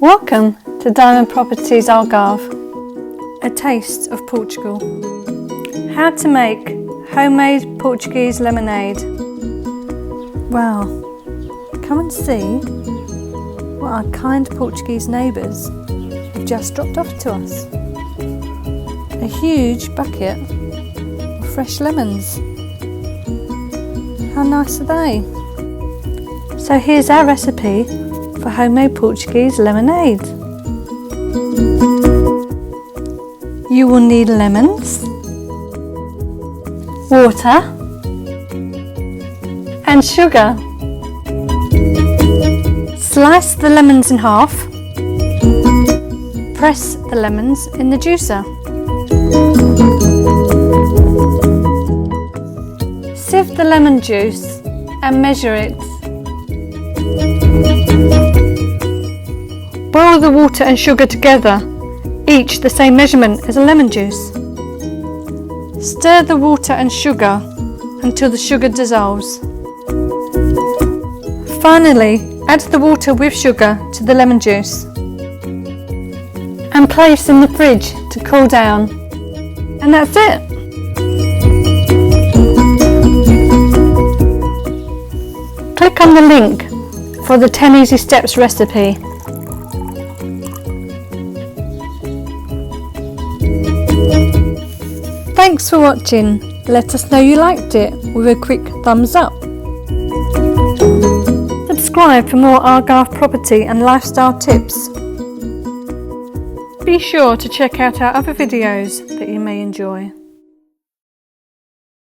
Welcome to Diamond Properties Algarve, a taste of Portugal. How to make homemade Portuguese lemonade. Well, come and see what our kind Portuguese neighbours have just dropped off to us. A huge bucket of fresh lemons. How nice are they? So here's our recipe for homemade Portuguese lemonade. You will need lemons, water and sugar. Slice the lemons in half. Press the lemons in the juicer. Sieve the lemon juice and measure it. Boil the water and sugar together, each the same measurement as a lemon juice. Stir the water and sugar until the sugar dissolves. Finally, add the water with sugar to the lemon juice and place in the fridge to cool down. And that's it! Click on the link for the 10 easy steps recipe. Thanks for watching. Let us know you liked it with a quick thumbs up. Subscribe for more Algarve property and lifestyle tips. Be sure to check out our other videos that you may enjoy.